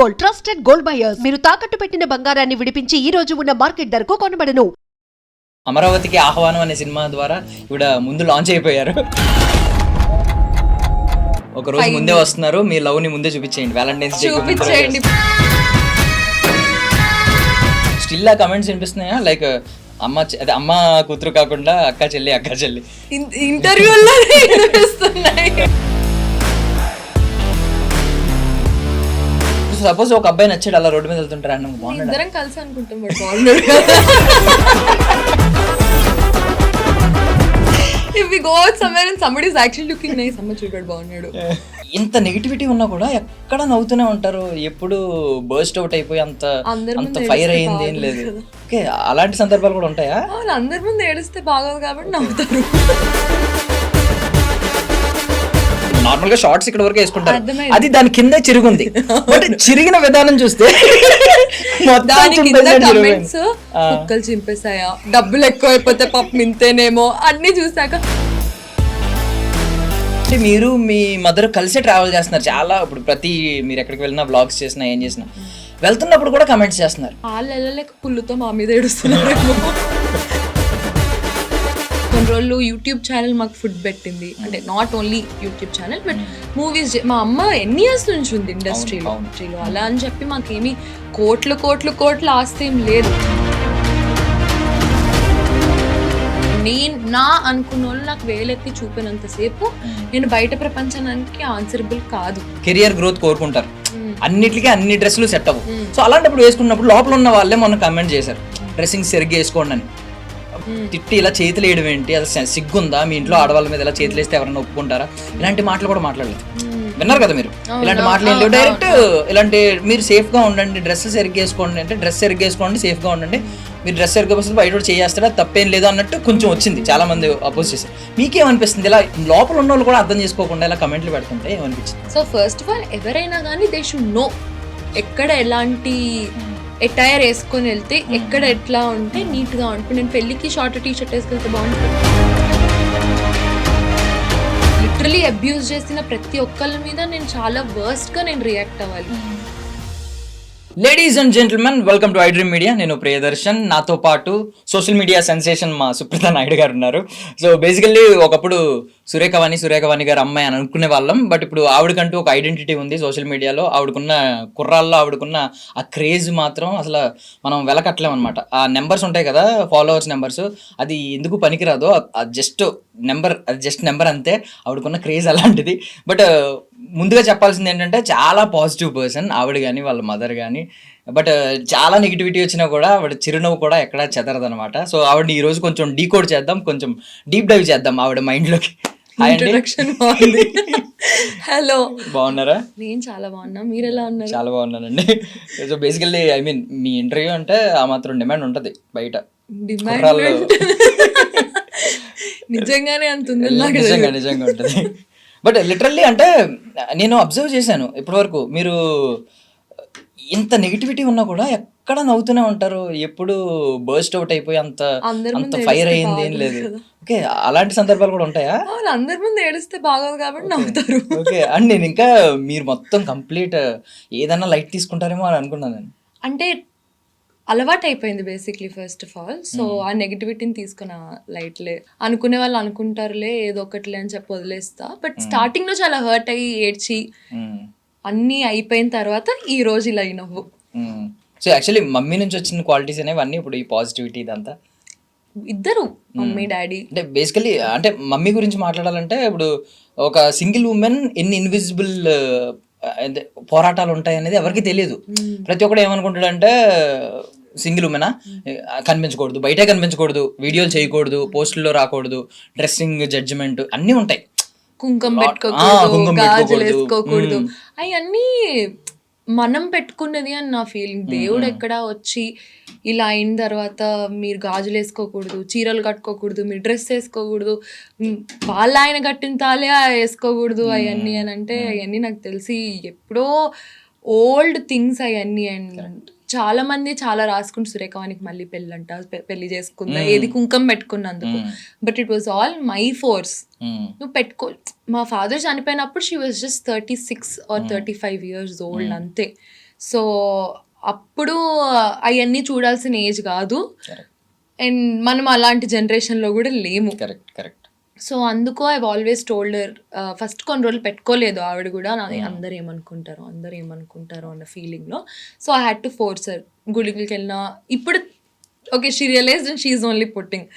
Gold, trusted gold buyers. మీరు తాకట్టు పెట్టిన బంగారాన్ని విడిపించి ఈ రోజు ఉన్న మార్కెట్ ధరకు కొనబడను. అమరావతికి ఆహ్వానం అనే సినిమా ద్వారా ఇవిడ ముందు లాంచ్ అయిపోయారు. ఒక రోజు ముందే వస్తున్నారు, మీ లవ్ ని ముందే చూపించేయండి, వ్యాలంటైన్స్ డే చూపించేయండి. స్టిల్ ఆ కమెంట్స్ వినిపిస్తున్నాయా? లైక్ అదే అమ్మ కూతురు కాకుండా అక్క చెల్లి ఇంటర్వ్యూలో వినిపిస్తున్నాయి. సపోజ్ ఒక అబ్బాయి నచ్చాడు, అలా రోడ్డు మీద వెళ్తుంటారు అన్న, ఇద్దరం కలిసి అనుకుంటాం బాగున్నాడు. If we go out somewhere and somebody is actually looking nice, అమ్మ చూడాడు బాగున్నాడు. ఇంత నెగిటివిటీ ఉన్నా కూడా ఎక్కడ నవ్వుతూనే ఉంటారు, ఎప్పుడు బర్స్ట్ అవుట్ అయిపోయి అంత ఫైర్ అయ్యింది ఏం లేదు. ఓకే, అలాంటి సందర్భాలు కూడా ఉంటాయా? అందరి ముందు ఏడిస్తే బాగోదు కాబట్టి నవ్వుతారు. నార్మల్ గా షార్ట్స్ ఇక్కడ వరకు వేసుకుంటారు, అది దాని కింద చిరుగుంది. బట్ చిరిగిన విధానం చూస్తే కుక్కలు చింపేసాయా, డబ్బులు ఎక్కువ అయిపోతే పాపం ఇంతేనేమో అన్ని చూసాక. మీరు మీ మదర్ కలిసి ట్రావెల్ చేస్తున్నారు చాలా. ఇప్పుడు ప్రతి మీరు ఎక్కడికి వెళ్ళినా బ్లాగ్స్ చేసినా ఏం చేసినా వెళ్తున్నప్పుడు కూడా కమెంట్స్ చేస్తున్నారు. వాళ్ళు వెళ్ళలేక పుల్లుతో మా మీద ఏడుస్తున్నారు. కొన్ని రోజులు యూట్యూబ్ ఛానల్ మాకు ఫుడ్ పెట్టింది, అంటే not only YouTube channel but movies. మా అమ్మ ఎన్ని ఇయర్స్ నుంచి ఉంది ఇండస్ట్రీలో, అలా అని చెప్పి మాకేమి కోట్లు ఆస్తి ఏం లేదు. నా అనుకున్న వాళ్ళు నాకు వేలెత్తి చూపినంతసేపు నేను బయట ప్రపంచానికి ఆన్సరబుల్ కాదు. కెరియర్ గ్రోత్ కోరుకుంటారు, అన్నిటికీ అన్ని డ్రెస్సులు సెట్ అవ్వవు. సో అలాంటప్పుడు వేసుకున్నప్పుడు లోపల ఉన్న వాళ్ళే మొన్న కమెంట్ చేశారు, డ్రెస్సింగ్ సరిగ్గా వేసుకోండి అని. తిట్టి ఇలా చేతులు వేయడం ఏంటి, అసలు సిగ్గుందా, మీ ఇంట్లో ఆడవాళ్ళ మీద ఇలా చేతులు వేస్తే ఎవరైనా ఒప్పుకుంటారా? ఇలాంటి మాటలు కూడా మాట్లాడలేదు. విన్నారు కదా మీరు, ఇలాంటి మాటలు ఏంటి? డైరెక్ట్ ఇలాంటి మీరు సేఫ్ గా ఉండండి, డ్రెస్ సరిగ్గా వేసుకోండి అంటే డ్రెస్ సరిగ్గా వేసుకోండి, సేఫ్ గా ఉండండి. మీరు డ్రెస్ సరిగ్గా వస్తుంది బయట చేస్తారా, తప్పేం లేదు అన్నట్టు కొంచెం వచ్చింది. చాలా మంది అపోజ్ చేశారు. మీకేమనిపిస్తుంది ఇలా లోపల ఉన్న వాళ్ళు కూడా అర్థం చేసుకోకుండా ఇలా కమెంట్లు పెడుతుంటే ఏమనిపించింది? సో ఫస్ట్ ఆఫ్ ఆల్ ఎవరైనా కానీ దే షుడ్ నో ఎక్కడ ఎలాంటి ఎటైర్ వేసుకొని వెళ్తే ఎక్కడ ఎట్లా ఉంటే నీట్ గా ఉంటుంది. నేను పెళ్లికి షార్ట్ టీ షర్ట్ వేసుకెళ్తే బాగుంటుంది. లిటరలీ అబ్యూజ్ చేసిన ప్రతి ఒక్కళ్ళ మీద నేను చాలా వర్స్ట్ గా నేను రియాక్ట్ అవ్వాలి. Ladies and gentlemen, welcome to I Dream Media. నేను ప్రియదర్శన్, నాతో పాటు సోషల్ మీడియా సెన్సేషన్ మా సుప్రీత నాయుడు గారు ఉన్నారు. సో బేసికల్లీ ఒకప్పుడు సురేఖవాణి గారు అమ్మాయి అని అనుకునే వాళ్ళం. బట్ ఇప్పుడు ఆవిడకంటూ ఒక ఐడెంటిటీ ఉంది సోషల్ మీడియాలో. ఆవిడకున్న కుర్రాల్లో ఆవిడకున్న ఆ క్రేజ్ మాత్రం అసలు మనం వెలకట్టలేం అనమాట. ఆ నెంబర్స్ ఉంటాయి కదా, ఫాలోవర్స్ నెంబర్స్, అది ఎందుకు పనికిరాదో, జస్ట్ నెంబర్ అంతే. ఆవిడకున్న క్రేజ్ అలాంటిది. బట్ ముందుగా చెప్పాల్సింది ఏంటంటే చాలా పాజిటివ్ పర్సన్ ఆవిడ కానీ వాళ్ళ మదర్ కానీ. బట్ చాలా నెగిటివిటీ వచ్చినా కూడా ఆవిడ చిరునవ్వు కూడా ఎక్కడా చెదరదనమాట. సో ఆవిడని ఈ రోజు కొంచెం డీకోడ్ చేద్దాం, కొంచెం డీప్ డైవ్ చేద్దాం ఆవిడ మైండ్లోకి. హలో, బాగున్నారా? నేను చాలా బాగున్నా, మీరు ఎలా ఉన్నారు? చాలా బాగున్నానండి. సో బేసికల్లీ మీ ఇంటర్వ్యూ అంటే ఆ మాత్రం డిమాండ్ ఉంటుంది బయట. నిజంగానే అంటుంది, నిజంగా ఉంటుంది. బట్ లిటరల్లీ అంటే నేను అబ్జర్వ్ చేశాను ఇప్పటి వరకు, మీరు ఇంత నెగిటివిటీ ఉన్నా కూడా ఎక్కడ నవ్వుతూనే ఉంటారు, ఎప్పుడు బర్స్ట్ అవుట్ అయిపోయి అంత ఫైర్ అయ్యింది ఏం లేదు. ఓకే, అలాంటి సందర్భాలు కూడా ఉంటాయా? అందరి ముందు ఏడిస్తే బాగోదు కాబట్టి నవ్వుతారు. ఓకే, అండ్ నేను ఇంకా మీరు మొత్తం కంప్లీట్ ఏదైనా లైట్ తీసుకుంటారేమో అని అనుకున్నాను నేను. అంటే అలవాటు అయిపోయింది basically first of all. So ఆ నెగిటివిటీని తీసుకున్న లైట్లే, అనుకునే వాళ్ళు అనుకుంటారులే ఏదో ఒకటిలే అని చెప్పి వదిలేస్తా. బట్ స్టార్టింగ్ లో చాలా హర్ట్ అయ్యి ఏడ్చి అన్నీ అయిపోయిన తర్వాత ఈ రోజు ఇలా నవ్వు. సో యాక్చువల్లీ మమ్మీ నుంచి వచ్చిన క్వాలిటీస్ అనేవి అన్నీ ఇప్పుడు ఈ పాజిటివిటీ ఇదంతా ఇద్దరు మమ్మీ డాడీ. అంటే బేసికలీ అంటే మమ్మీ గురించి మాట్లాడాలంటే ఇప్పుడు ఒక సింగిల్ ఉమెన్ ఎన్ని ఇన్విజిబుల్ పోరాటాలు ఉంటాయి అనేది ఎవరికి తెలియదు. ప్రతి ఒక్కడు ఏమనుకుంటాడంటే సింగిల్ ఉమెనా, కనిపించకూడదు, బయటే కనిపించకూడదు, వీడియోలు చేయకూడదు, పోస్టుల్లో రాకూడదు, డ్రెస్సింగ్ జడ్జిమెంట్ అన్నీ ఉంటాయి, కుంకుమ పెట్టుకోకూడదు, గాజులు వేసుకోకూడదు, అవన్నీ మనం పెట్టుకున్నది అని నా ఫీలింగ్. దేవుడు ఎక్కడ వచ్చి ఇలా అయిన తర్వాత మీరు గాజులు వేసుకోకూడదు, చీరలు కట్టుకోకూడదు, మీరు డ్రెస్ వేసుకోకూడదు, వాళ్ళ ఆయన కట్టిన తాలే వేసుకోకూడదు అవన్నీ అని అంటే, అవన్నీ నాకు తెలిసి ఎప్పుడో ఓల్డ్ థింగ్స్ అవన్నీ. అండ్ చాలా మంది చాలా రాసుకుంటూ సురేఖవానికి మళ్ళీ పెళ్లి చేసుకుందా, ఏది కుంకం పెట్టుకున్నందుకు. But it was all my force. నువ్వు పెట్టుకో, మా ఫాదర్ చనిపోయినప్పుడు she was just 36 or 35 years old అంతే. సో అప్పుడు అవన్నీ చూడాల్సిన ఏజ్ కాదు. అండ్ మనం అలాంటి జనరేషన్లో కూడా లేము. కరెక్ట్. సో అందుకు ఐ ఆల్వేస్ టోల్డర్, ఫస్ట్ కొన్ని రోజులు పెట్టుకోలేదు ఆవిడ కూడా, అందరు ఏమనుకుంటారో అన్న ఫీలింగ్లో. So I had to force her. గుడికి వెళ్ళినా ఇప్పుడు okay she realized and she is only putting.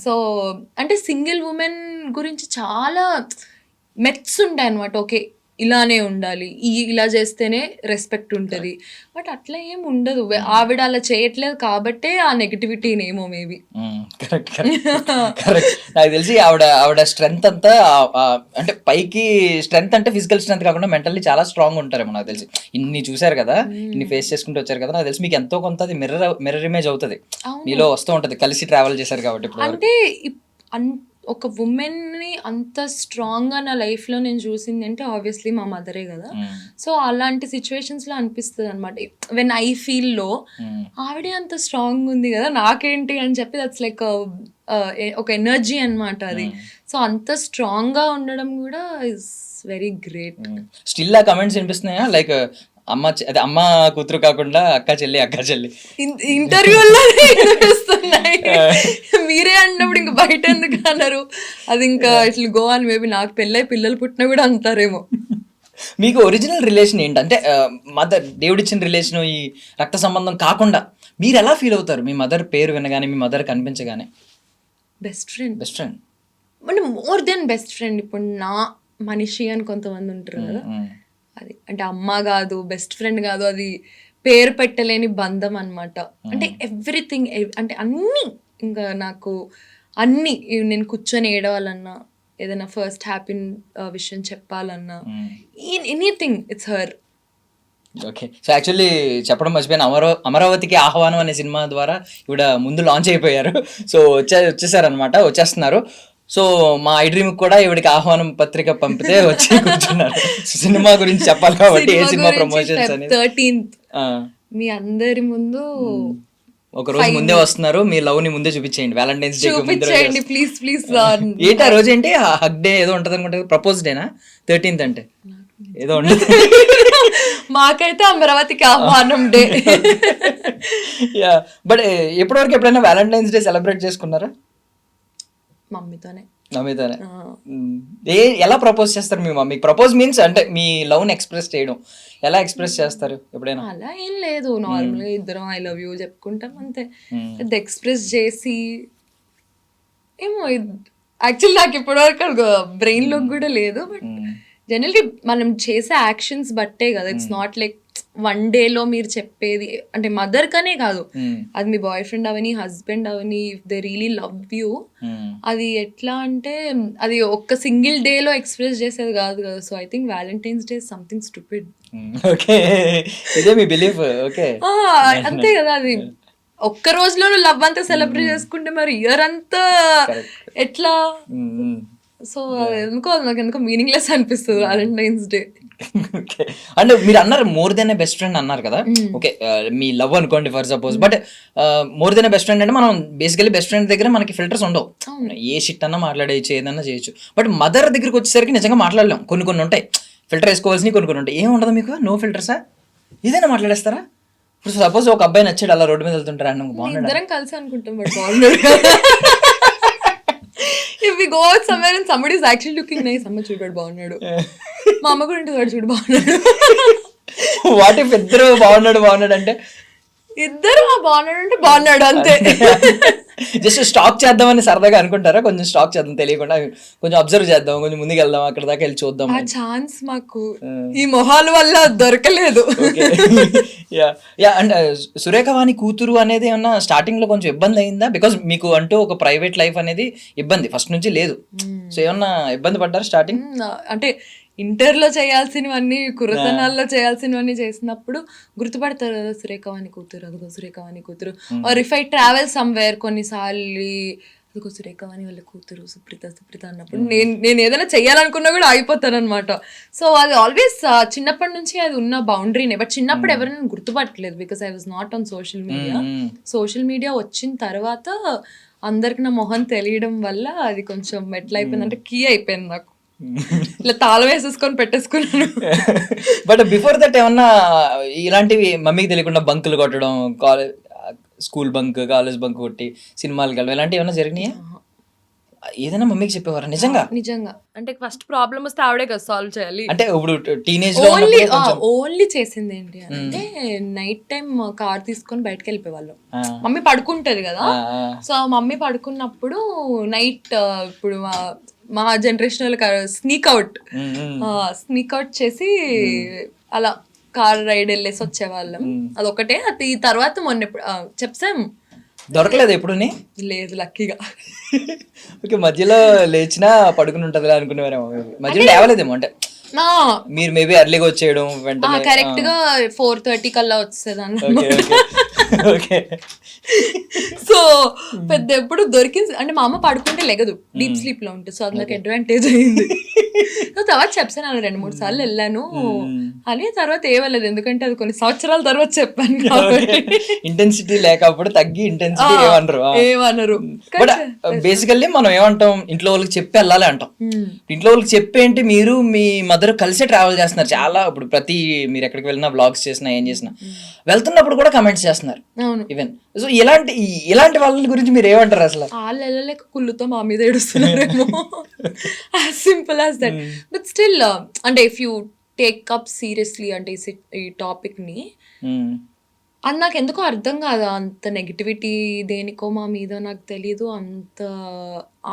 So అంటే సింగిల్ ఉమెన్ గురించి చాలా మెత్స్ ఉంటాయి అనమాట. ఓకే ఇలానే ఉండాలి, ఇలా చేస్తేనే రెస్పెక్ట్ ఉంటుంది, బట్ అట్లా ఏం ఉండదు. ఆవిడ అలా చేయట్లేదు కాబట్టే ఆ నెగటివిటీని ఏమో మేబీ. కరెక్ట్. నాకు తెలిసి ఆవిడ స్ట్రెంగ్త్ అంతా అంటే పైకి స్ట్రెంగ్త్ అంటే ఫిజికల్ స్ట్రెంగ్త్ కాకుండా మెంటల్లీ చాలా స్ట్రాంగ్ ఉంటారేమో నాకు తెలిసి. ఇన్ని చూసారు కదా, ఇన్ని ఫేస్ చేసుకుంటూ వచ్చారు కదా, నాకు తెలిసి మీకు ఎంతో కొంత అది మిర్రర్ ఇమేజ్ అవుతుంది, మీలో వస్తూ ఉంటది, కలిసి ట్రావెల్ చేశారు కాబట్టి. ఇప్పుడు అంటే ఒక ఉమెన్ని అంత స్ట్రాంగ్గా నా లైఫ్లో నేను చూసింది అంటే ఆబ్వియస్లీ మా మదరే కదా. సో అలాంటి సిచ్యువేషన్స్లో అనిపిస్తుంది అనమాట, వెన్ ఐ ఫీల్ లో ఆవిడే అంత స్ట్రాంగ్ ఉంది కదా నాకేంటి అని చెప్పి, దట్స్ లైక్ ఒక ఎనర్జీ అనమాట అది. సో అంత స్ట్రాంగ్గా ఉండడం కూడా ఇస్ వెరీ గ్రేట్. స్టిల్ ఆ కమెంట్స్ వినిపిస్తున్నాయా, లైక్ అమ్మ కూతురు కాకుండా అక్క చెల్లి ఇంటర్వ్యూలో వినిపిస్తున్నాయి. మీరే అన్నప్పుడు ఇంకా బయట ఎందుకు అన్నారు, అది ఇంకా ఇట్లా గో అని. మేబీ నాకు పెళ్ళై పిల్లలు పుట్టినా కూడా అంటారేమో. మీకు ఒరిజినల్ రిలేషన్ ఏంటంటే మదర్ దేవుడిచ్చిన రిలేషన్, ఈ రక్త సంబంధం కాకుండా మీరు ఎలా ఫీల్ అవుతారు మీ మదర్ పేరు వినగానే, మీ మదర్ కనిపించగానే? బెస్ట్ ఫ్రెండ్ అంటే మోర్ దెన్ బెస్ట్ ఫ్రెండ్. ఇప్పుడు నా మనిషి అని కొంతమంది ఉంటారు కదా, అది అంటే అమ్మ కాదు, బెస్ట్ ఫ్రెండ్ కాదు, అది పేరు పెట్టలేని బంధం అనమాట. అంటే ఎవ్రీథింగ్, అంటే అన్నీ, ఇంకా నాకు అన్నీ, నేను కూర్చొని ఏడవాలన్నా, ఏదైనా ఫస్ట్ హ్యాపీ విషయం చెప్పాలన్నా, anything it's her. Okay. So actually చెప్పడం మర్చిపోయిన, అమరావతికి ఆహ్వానం అనే సినిమా ద్వారా ఇవిడ ముందు లాంచ్ అయిపోయారు. సో వచ్చేసారనమాట, వచ్చేస్తున్నారు. సో మా ఐ డ్రీమ్ కూడా ఇవిడికి ఆహ్వానం పత్రిక పంపితే వచ్చి కూర్చున్నారు. సినిమా గురించి చెప్పాలి కాబట్టి, ఏ సినిమా ప్రమోషన్స్ అనేది 13th మీ అందరి ముందు ఒక రోజు ముందే వస్తున్నారు. మీ లవ్ ని ముందే చూపించేయండి, వ్యాలంటైన్స్ డే చూపించండి ప్లీజ్. ఏంటి ఆ రోజు ఏంటి, హగ్ డే ఏదో ఉంటది అనుకుంటా, ప్రపోజ్ డేనా 13th అంటే ఏదో ఉండదు. మాకైతే అమరావతికి ఆహ్వానం డే. యా, బట్ ఎప్పటివరకు ఎప్పుడైనా వ్యాలంటైన్స్ డే సెలబ్రేట్ చేసుకున్నారా? మమ్మీతోనే. ఎలా ప్రపోజ్ చేస్తారు మీ మమ్మీకి? ప్రపోజ్ మీన్స్ అంటే మీ లవ్ ని ఎక్స్ప్రెస్ చేయడం, ఎలా ఎక్స్ప్రెస్ చేస్తారు ఎప్పుడైనా? అలా ఏం లేదు, నార్మల్ గా ఇద్దరం ఐ లవ్ యూ చెప్పుకుంటాం అంతే. అది ఎక్స్ప్రెస్ చేసి ఏమో, యాక్చువల్లీ నాకు ఇప్పటివరకు బ్రెయిన్ లో కూడా లేదు. బట్ జనరల్లీ మనం చేసే యాక్షన్స్ బట్టే కదా, ఇట్స్ నాట్ లైక్ వన్ డేలో మీరు చెప్పేది. అంటే మదర్ కనే కాదు, అది మీ బాయ్ ఫ్రెండ్ అవని, హస్బెండ్ అవని, if they really love you, అది ఎట్లా అంటే అది ఒక్క సింగిల్ డేలో ఎక్స్ప్రెస్ చేసేది కాదు కదా. So I think Valentine's day something stupid. Okay, ఇదే మీ బిలీఫ్? ఓకే, అంతే కదా. అది ఒక్క రోజులో లవ్ అంతా సెలబ్రేట్ చేసుకుంటే మరి ఇయర్ అంతా ఎట్లా? సో నాకు ఎందుకో మీనింగ్లెస్ అనిపిస్తుంది వ్యాలంటైన్స్ డే. అంటే మీరు అన్నారు మోర్ దెన్ ఏ బెస్ట్ ఫ్రెండ్ అన్నారు కదా. ఓకే, మీ లవ్ అనుకోండి for suppose, but more than A best friend అంటే మనం బేసికలీ బెస్ట్ ఫ్రెండ్ దగ్గర మనకి ఫిల్టర్స్ ఉండవు, ఏ షిట్ అన్నా మాట్లాడేయచ్చు, ఏదన్నా చేయొచ్చు. బట్ మదర్ దగ్గరికి వచ్చేసరికి నిజంగా మాట్లాడలేం, కొన్ని ఉంటాయి, ఫిల్టర్ వేసుకోవాల్సినవి కొన్ని ఉంటాయి. ఏం ఉండదు మీకు, నో ఫిల్టర్సా, ఏదైనా మాట్లాడేస్తారా? ఇప్పుడు సపోజ్ ఒక అబ్బాయి నచ్చాడు, అలా రోడ్డు మీద వెళ్తుంటారా, బాగున్నాడు కలిసి అనుకుంటాం, బట్ బాగున్నాడు. If we go out somewhere and somebody is actually looking nice, అమ్మ చూడాడు బాగున్నాడు, మా అమ్మ కూడా ఇంటి వాడు చూడు బాగున్నాడు. వాట్ ఇఫ్ ఇద్దరు బాగున్నాడు అంటే, ఇద్దరు బాగున్నాడు అంటే బాగున్నాడు అంతే. జస్ట్ స్టాక్ చేద్దామని సరదాగా అనుకుంటారా? కొంచెం స్టాక్ చేద్దాం, తెలియకుండా కొంచెం అబ్జర్వ్ చేద్దాం, కొంచెం ముందుకు వెళ్దాం, అక్కడ దాకా వెళ్ళి చూద్దాం. ఆ ఛాన్స్ మాకు ఈ మొహాల వల్ల దొరకలేదు. అండ్ సురేఖవాణి కూతురు అనేది ఏమన్నా స్టార్టింగ్ లో కొంచెం ఇబ్బంది అయిందా? బికాస్ మీకు అంటూ ఒక ప్రైవేట్ లైఫ్ అనేది ఇబ్బంది ఫస్ట్ నుంచి లేదు, సో ఏమన్నా ఇబ్బంది పడ్డారు స్టార్టింగ్? అంటే ఇంటర్లో చేయాల్సినవన్నీ, కురతనాల్లో చేయాల్సినవన్నీ చేసినప్పుడు గుర్తుపడతారు కదా, సురేఖవాణి కూతురు, అదిగో సురేఖవాణి కూతురు. Or if I travel somewhere కొన్నిసార్లు, అదిగో సురేఖవాణి వాళ్ళ కూతురు సుప్రీత అన్నప్పుడు నేను ఏదైనా చెయ్యాలనుకున్నా కూడా ఆగిపోతాను అనమాట. సో అది ఆల్వేస్ చిన్నప్పటి నుంచి అది ఉన్న బౌండరీనే. బట్ చిన్నప్పుడు ఎవరైనా గుర్తుపట్టలేదు, because I was not on social media. Social media వచ్చిన తర్వాత అందరికి నా మొహం తెలియడం వల్ల అది కొంచెం ఎట్లా అయిపోయింది అంటే కీ అయిపోయింది నాకు. ఇలా తాళం వేసేసుకొని పెట్టేసుకున్నాను. బట్ బిఫోర్ దట్ ఏమన్నా ఇలాంటివి మమ్మీకి తెలియకుండా బంకులు కొట్టడం, college school bunk, college bunk కొట్టి సినిమాలకు వెళ్ళడం ఇలాంటివి ఏమన్నా జరిగినాయా? ఏదైనా మమ్మీకి చెప్పేవారా నిజంగా? నిజంగా అంటే ఫస్ట్ ప్రాబ్లమ్ వస్తే ఆవిడే కదా సాల్వ్ చేయాలి. అంటే ఇప్పుడు టీనేజ్ లో ఓన్లీ చేసింది ఏంటి అంటే నైట్ టైం కార్ తీసుకొని బయటకు వెళ్ళిపోయేవాళ్ళం. మమ్మీ పడుకుంటది కదా, సో మమ్మీ పడుకున్నప్పుడు నైట్ ఇప్పుడు మా జనరేషన్ వాళ్ళకి స్నీక్ అవుట్ చేసి అలా కార్ రైడ్ వెళ్ళేసి వచ్చేవాళ్ళం. అదొకటే. అది తర్వాత మొన్న చెప్సాం దొరకలేదు ఎప్పుడు? లేదు లక్కీగా. ఓకే, మధ్యలో లేచినా పడుకుని ఉంటది అనుకునేవారేమో, మధ్యలో లేవలేదేమో. అంటే మీరు మేబీ ఎర్లీగా వచ్చేయడం వెంటనే కరెక్ట్ గా 4:30 కల్లా వచ్చేది అన్న. సో పెద్ద ఎప్పుడు దొరికింది అంటే మా అమ్మ పడుకుంటే లెగదు, డీప్ స్లీప్ లో ఉంటుంది. సో అది నాకు అడ్వాంటేజ్ అయింది. సో తర్వాత చెప్పాను 2-3 సార్లు వెళ్ళాను అని. తర్వాత ఏమలేదు, ఎందుకంటే అది కొన్ని సంవత్సరాల తర్వాత చెప్పాను కాబట్టి. ఇంటెన్సిటీ లేకపోతే తగ్గి ఇంటెన్సిటీ ఏమనరు. బట్ బేసికల్లీ మనం ఏమంటాం, ఇంట్లో వాళ్ళకి చెప్పి వెళ్ళాలి అంటాం. ఇంట్లో వాళ్ళకి చెప్పేంటి, మీరు మీ మదర్ కలిసే ట్రావెల్ చేస్తున్నారు చాలా. ఇప్పుడు ప్రతి మీరు ఎక్కడికి వెళ్ళినా బ్లాగ్స్ చేసినా ఏం చేసినా వెళ్తున్నప్పుడు కూడా కమెంట్స్ చేస్తున్నారు ఈవెన్. సో ఇలాంటి వాళ్ళ గురించి మీరు ఏమంటారు అసలు? వాళ్ళు వెళ్ళలేక కుళ్ళుతో మా మీద ఏడుస్తున్నారేమో, as simple as that. But still అంటే if you take up seriously అంటే ఈ టాపిక్ ని, అది నాకు ఎందుకో అర్థం కాదు. అంత నెగిటివిటీ దేనికో మా మీద నాకు తెలీదు, అంత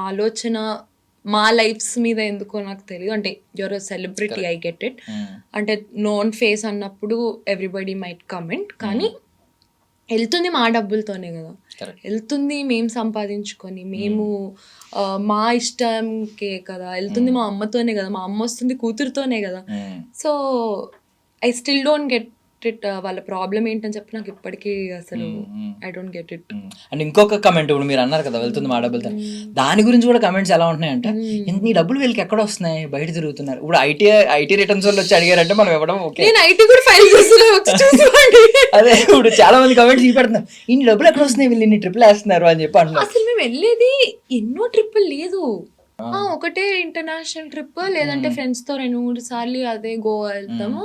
ఆలోచన మా లైఫ్స్ మీద ఎందుకో నాకు తెలియదు. అంటే your a celebrity, I get it. అంటే నోన్ ఫేస్ అన్నప్పుడు ఎవ్రీబడి మైట్ కమెంట్, కానీ వెళ్తుంది మా డబ్బులతోనే కదా, వెళ్తుంది మేము సంపాదించుకొని, మేము మా ఇష్టంకే కదా వెళ్తుంది, మా అమ్మతోనే కదా, మా అమ్మ వస్తుంది కూతురుతోనే కదా. So I still don't get it. వాళ్ళ ప్రాబ్లం ఏంటని చెప్పి నాకు ఇప్పటికీ అసలు I don't get it. And ఇంకొక కమెంట్, ఇప్పుడు మీరు అన్నారు కదా వెళ్తుంది మా డబ్బులతో, దాని గురించి కూడా కమెంట్స్ ఎలా ఉంటున్నాయంటే, నీ డబ్బులు వీళ్ళకి ఎక్కడ వస్తున్నాయి, బయట తిరుగుతున్నారు. ఇప్పుడు ఐటీ రిటర్న్స్ వాళ్ళు వచ్చి అడిగారంటే మనం ఇవ్వడం ఓకే, నేను ఐటీ కూడా ఫైల్ చేస్తున్నాను. అదే ఇప్పుడు చాలా మంది కమెంట్స్ చూపెడుతున్నారు, ఇన్ని డబ్బులు ఎక్కడ వస్తున్నాయి, వీళ్ళు ఇన్ని ట్రిపుల్ వేస్తున్నారు అని చెప్పి అంటున్నారు. అసలు మేము వెళ్ళేది ఎన్నో ట్రిప్పులు లేదు, ఒకటే ఇంటర్నేషనల్ ట్రిప్, లేదంటే ఫ్రెండ్స్ తో 2-3 సార్లు అదే గోవా వెళ్తాము.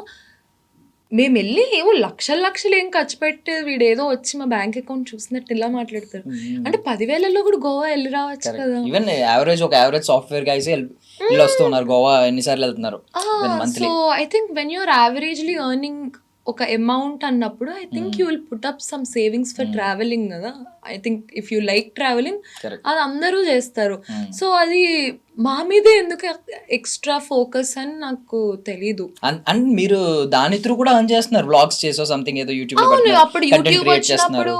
మేము వెళ్ళి ఏమో లక్షలు ఏం ఖర్చు పెట్టే, వీడేదో వచ్చి మా బ్యాంక్ అకౌంట్ చూసినట్టు ఇలా మాట్లాడతారు. అంటే 10,000లో కూడా గోవా వెళ్ళి రావచ్చు కదా. ఈవెన్ యావరేజ్ సాఫ్ట్వేర్ గైస్ వీళ్ళు వస్తున్నారు గోవా, ఎన్నిసార్లు వెళ్తున్నారు. So I think when you're averagely earning ఒక అమౌంట్ అన్నప్పుడు, I think you will put up some savings for travelling కదా. I think if you like travelling, అది అందరూ చేస్తారు. సో అది మా మీదే ఎందుకు ఎక్స్ట్రా ఫోకస్ అని నాకు తెలీదు. అండ్ మీరు దాని త్రూ కూడా అర్న్ చేస్తున్నారు, వ్లాగ్స్ చేసో సంథింగ్ ఏదో యూట్యూబ్. అప్పుడు యూట్యూబ్ వచ్చినప్పుడు,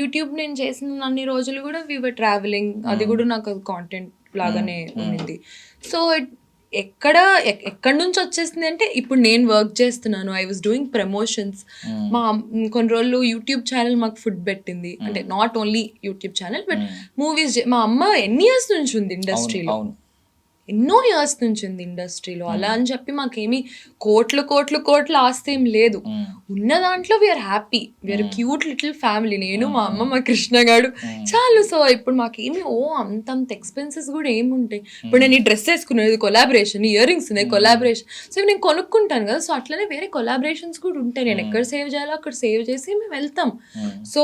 యూట్యూబ్ నేను చేసిన అన్ని రోజులు కూడా వి వర్ ట్రావెలింగ్. అది కూడా నాకు కాంటెంట్ లాగానే ఉంది. సో ఎక్కడి నుంచి వచ్చేసింది అంటే, ఇప్పుడు నేను వర్క్ చేస్తున్నాను, ఐ వాజ్ డూయింగ్ ప్రమోషన్స్. మా కొన్ని రోజులు యూట్యూబ్ ఛానల్ మాకు ఫుడ్ పెట్టింది. అంటే not only YouTube channel but movies. మా అమ్మ ఎన్ని ఇయర్స్ నుంచి ఉంది ఇండస్ట్రీలో, ఎన్నో ఇయర్స్ నుంచి ఉంది ఇండస్ట్రీలో. అలా అని చెప్పి మాకేమీ కోట్లు ఆస్తి ఏం లేదు. ఉన్న దాంట్లో we are happy, we are cute little family. నేను, మా అమ్మ, మా కృష్ణగాడు చాలు. సో ఇప్పుడు మాకేమి అంతంత ఎక్స్పెన్సెస్ కూడా ఏముంటాయి. ఇప్పుడు నేను ఈ డ్రెస్ వేసుకునేది కొలాబరేషన్, ఇయర్ రింగ్స్ ఉన్నాయి కొలాబరేషన్. సో నేను కొనుక్కుంటాను కదా. సో అట్లనే వేరే కొలాబరేషన్స్ కూడా ఉంటాయి. నేను ఎక్కడ సేవ్ చేయాలో అక్కడ సేవ్ చేసి మేము వెళ్తాం. సో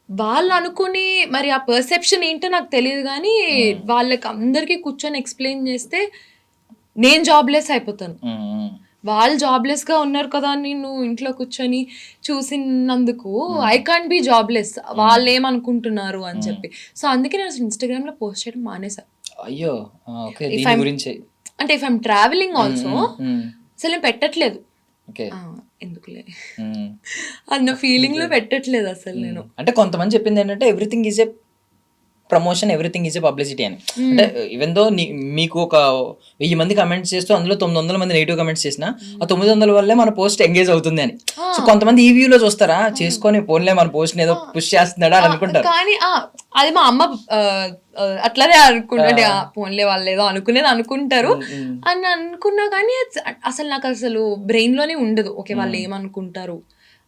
వాళ్ళు అనుకుని మరి ఆ పర్సెప్షన్ ఏంటో నాకు తెలియదు, కానీ వాళ్ళకి అందరికీ కూర్చొని ఎక్స్ప్లెయిన్ చేస్తే నేను జాబ్లెస్ అయిపోతాను. వాళ్ళు జాబ్లెస్ గా ఉన్నారు కదా అని నువ్వు ఇంట్లో కూర్చొని చూసినందుకు ఐ కాంట్ బి జాబ్లెస్, వాళ్ళు ఏమనుకుంటున్నారు అని చెప్పి. సో అందుకే నేను ఇన్స్టాగ్రామ్ లో పోస్ట్ చేయడం మానేసా. అయ్యో, అంటే ఇఫ్ ఐమ్ ట్రావెలింగ్ ఆల్సో అసలు నేను పెట్టట్లేదు, ఎందుకులే అన్న ఫీలింగ్ లో పెట్టట్లేదు అసలు నేను. అంటే కొంతమంది చెప్పింది ఏంటంటే everything is a promotion, everything is a publicity అని. అంటే ఈవెన్ దో మీకు ఒక 1000 మంది కమెంట్స్ చేస్తూ అందులో 900 మంది నెగిటివ్ కమెంట్స్ చేసినా ఆ 900 వల్లే మన పోస్ట్ ఎంగేజ్ అవుతుంది అని. సో కొంతమంది ఈ వ్యూలో చూస్తారా, చేసుకొని పోన్లే మన పోస్ట్ ఏదో పుష్ చేస్తున్నాడా అని అనుకుంటారు. కానీ అది మా అమ్మ అట్లనే అనుకుంటే పోన్లే వాళ్ళు ఏదో అనుకునేది అనుకుంటారు అని అనుకున్నా, కానీ అసలు నాకు అసలు బ్రెయిన్ లోనే ఉండదు. ఓకే వాళ్ళు ఏమనుకుంటారు,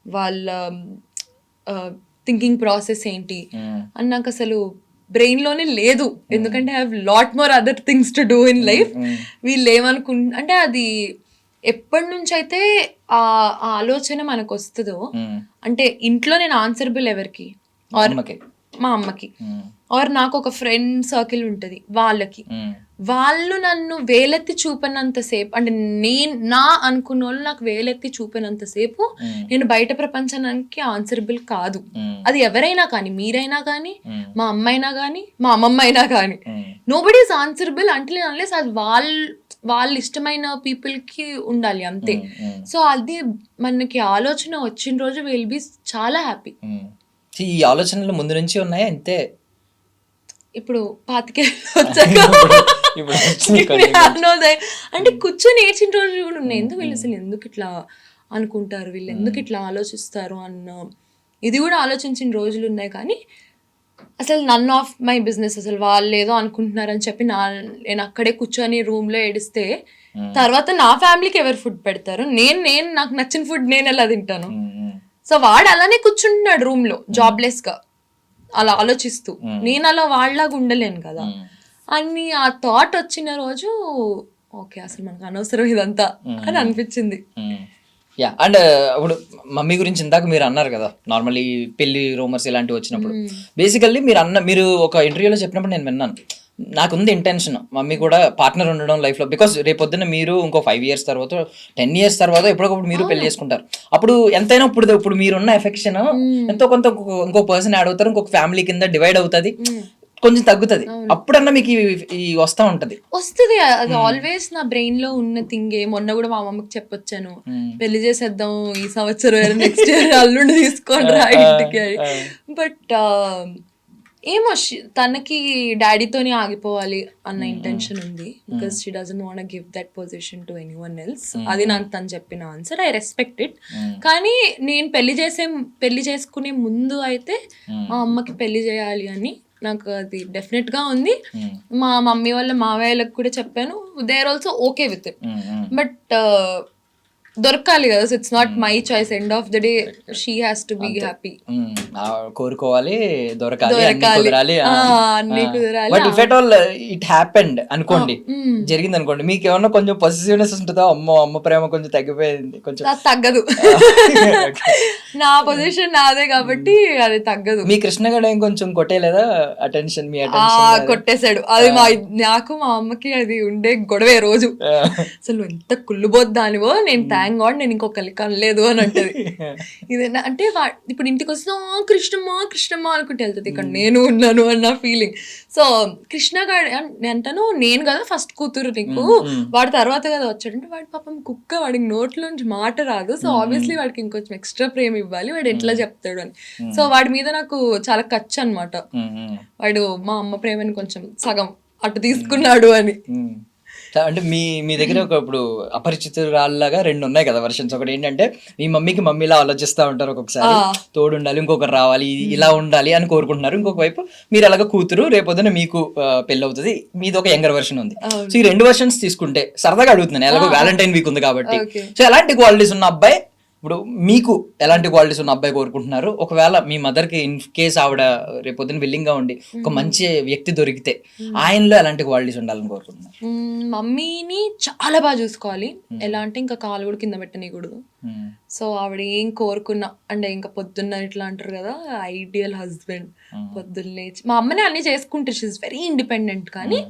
వాళ్ళ థింకింగ్ ప్రాసెస్ ఏంటి అని నాకు అసలు బ్రెయిన్ లోనే లేదు, ఎందుకంటే I have lot more other things to do in life. వీళ్ళు అంటే అది ఎప్పటి నుంచి అయితే ఆ ఆలోచన మనకు వస్తుందో, అంటే ఇంట్లో నేను ఆన్సరబుల్ ఎవరికి, ఆర్ మా అమ్మకి, ఆర్ నాకు ఒక ఫ్రెండ్ సర్కిల్ ఉంటుంది వాళ్ళకి, వాళ్ళు నన్ను వేలెత్తి చూపినంతసేపు, అంటే నా అనుకున్న వాళ్ళు నాకు వేలెత్తి చూపినంతసేపు నేను బయట ప్రపంచానికి ఆన్సరబుల్ కాదు. అది ఎవరైనా కానీ, మీరైనా కానీ, మా అమ్మైనా కానీ, మా అమ్మమ్మ అయినా కానీ, nobody is answerable until unless అది వాళ్ళ ఇష్టమైన పీపుల్ కి ఉండాలి అంతే. సో అది మనకి ఆలోచన వచ్చిన రోజు విల్ బి చాలా హ్యాపీ. ఈ ఆలోచనలు ముందు నుంచి ఉన్నాయా అంతే? ఇప్పుడు 25 వచ్చాక అంటే కూర్చొని ఏడ్చిన రోజులు కూడా ఉన్నాయి. ఎందుకు వీళ్ళు అసలు ఎందుకు ఇట్లా అనుకుంటారు, వీళ్ళు ఎందుకు ఇట్లా ఆలోచిస్తారు అన్న ఇది కూడా ఆలోచించిన రోజులు ఉన్నాయి. కానీ అసలు నన్ ఆఫ్ మై బిజినెస్, అసలు వాళ్ళు ఏదో అనుకుంటున్నారని చెప్పి నేను అక్కడే కూర్చొని రూమ్ లో ఏడిస్తే తర్వాత నా ఫ్యామిలీకి ఎవరు ఫుడ్ పెడతారు, నేను నాకు నచ్చిన ఫుడ్ నేను ఎలా తింటాను? సో వాడు అలానే కూర్చుంటున్నాడు రూమ్ లో జాబ్లెస్ గా అలా ఆలోచిస్తూ, నేను అలా వాళ్ళలాగా ఉండలేను కదా అని ఆ థాట్ వచ్చిన రోజు ఓకే అసలు మనకు అనవసరం ఇదంతా అని అనిపించింది. యా, అండ్ ఇప్పుడు మమ్మీ గురించి ఇందాక మీరు అన్నారు కదా, నార్మల్లీ పెళ్లి రూమర్స్ ఇలాంటివి వచ్చినప్పుడు బేసికల్లీ మీరు ఒక ఇంటర్వ్యూలో చెప్పినప్పుడు నేను విన్నాను, నాకుంది ఇంటెన్షన్ మమ్మీ కూడా పార్ట్నర్ ఉండడం లైఫ్లో, బికాస్ రేపొద్దున మీరు ఇంకో 5 years తర్వాత 10 years తర్వాత ఎప్పటికప్పుడు మీరు పెళ్లి చేసుకుంటారు. అప్పుడు ఎంతైనా ఇప్పుడు మీరున్న ఎఫెక్షన్ ఎంతో కొంత ఇంకో పర్సన్ యాడ్ అవుతారు, ఇంకొక ఫ్యామిలీ కింద డివైడ్ అవుతుంది, కొంచెం తగ్గుతుంది. అప్పుడన్నా మీకు ఈ వస్తుంది. అది ఆల్వేస్ నా బ్రెయిన్ లో ఉన్న థింగే. మొన్న కూడా మా అమ్మకి చెప్పొచ్చాను, పెళ్లి చేసేద్దాం ఈ సంవత్సరం, నెక్స్ట్ ఇయర్ అల్లుండి తీసుకోండి రా ఇంటికి. బట్ ఏమో తనకి డాడీతోనే ఆగిపోవాలి అన్న ఇంటెన్షన్ ఉంది, because she doesn't want give that position to anyone else. అది నాకు తను చెప్పిన ఆన్సర్, ఐ రెస్పెక్ట్ ఇట్. కానీ నేను పెళ్లి చేసుకునే ముందు అయితే మా అమ్మకి పెళ్లి చేయాలి అని నాకు అది డెఫినెట్ గా ఉంది. మా మమ్మీ వాళ్ళ మావయ్యలకు కూడా చెప్పాను, they are also okay with it. But దొరకాలి కదా, so it's not my choice. End of the day she has to be happy. కోరుకోవాలి, దొరకాలి, అన్ని కుదరాలి. But if at all it happened అనుకోండి, జరిగింది అనుకోండి, మీకు ఏమన్నా కొంచెం పొసెసివ్నెస్ ఉంటుందా? అమ్మ ప్రేమ కొంచెం తగ్గిపోయింది, కొంచెం తగ్గదు. నా పొజిషన్ నాదే కాబట్టి అది తగ్గదు. మీ కృష్ణగడ ఏం కొంచెం కొట్టేలేదా అటెన్షన్? మీ కొట్టేశాడు. అది నాకు మా అమ్మకి అది ఉండే గొడవే రోజు. అసలు ఎంత కుళ్ళుబోద్దానివో, నేను థ్యాంక్ గాడ్ నేను ఇంకొకరికి కనలేదు అని అంటది. ఇదేనా అంటే ఇప్పుడు ఇంటికి వస్తే కృష్ణమ్మ అనుకుంటే వెళ్తుంది, ఇక్కడ నేను ఉన్నాను అన్న ఫీలింగ్. సో కృష్ణగాడు అంటాను, నేను కదా ఫస్ట్ కూతురు నీకు, వాడి తర్వాత కదా వచ్చాడంటే, వాడి పాపం కుక్క, వాడికి నోట్లో నుంచి మాట రాదు. సో ఆబ్వియస్లీ వాడికి ఇంకొంచెం ఎక్స్ట్రా ప్రేమ ఇవ్వాలి, వాడు ఎట్లా చెప్తాడు అని. సో వాడి మీద నాకు చాలా ఖర్చు అనమాట, వాడు మా అమ్మ ప్రేమని కొంచెం సగం అటు తీసుకున్నాడు అని. అంటే మీ దగ్గర ఒక ఇప్పుడు అపరిచితురాల్లాగా 2 ఉన్నాయి కదా వర్షన్స్. ఒకటి ఏంటంటే మీ మమ్మీలా ఆలోచిస్తూ ఉంటారు, ఒక్కొక్కసారి తోడు ఉండాలి, ఇంకొకరు రావాలి, ఇలా ఉండాలి అని కోరుకుంటున్నారు. ఇంకొక వైపు మీరు అలాగా కూతురు, రేపొద్దున మీకు పెళ్ళి అవుతుంది, మీది ఒక యంగర్ వర్షన్ ఉంది. సో ఈ 2 వర్షన్స్ తీసుకుంటే సరదాగా అడుగుతున్నాను, ఎలాగో వ్యాలంటైన్ వీక్ ఉంది కాబట్టి. సో ఎలాంటి క్వాలిటీస్ ఉన్న అబ్బాయి, ఇప్పుడు మీకు ఎలాంటి క్వాలిటీస్ ఉన్న అబ్బాయి కోరుకుంటున్నారు? ఒకవేళ మీ మదర్కి ఇన్ కేస్ ఆవిడ రేపొద్దున విల్లింగ్ గా ఉండి ఒక మంచి వ్యక్తి దొరికితే ఆయనలో ఎలాంటి క్వాలిటీస్ ఉండాలని కోరుకుంటున్నారు? మమ్మీని చాలా బాగా చూసుకోవాలి. ఎలా అంటే ఇంకా కాలు కూడా కింద పెట్టనీయకూడదు. సో ఆవిడ ఏం కోరుకున్నా, అంటే ఇంకా పొద్దున్న ఇట్లా అంటారు కదా ఐడియల్ హస్బెండ్, పొద్దున్న లేచి మా అమ్మనే అన్ని చేసుకుంటారు, షీ ఇస్ వెరీ ఇండిపెండెంట్. కానీ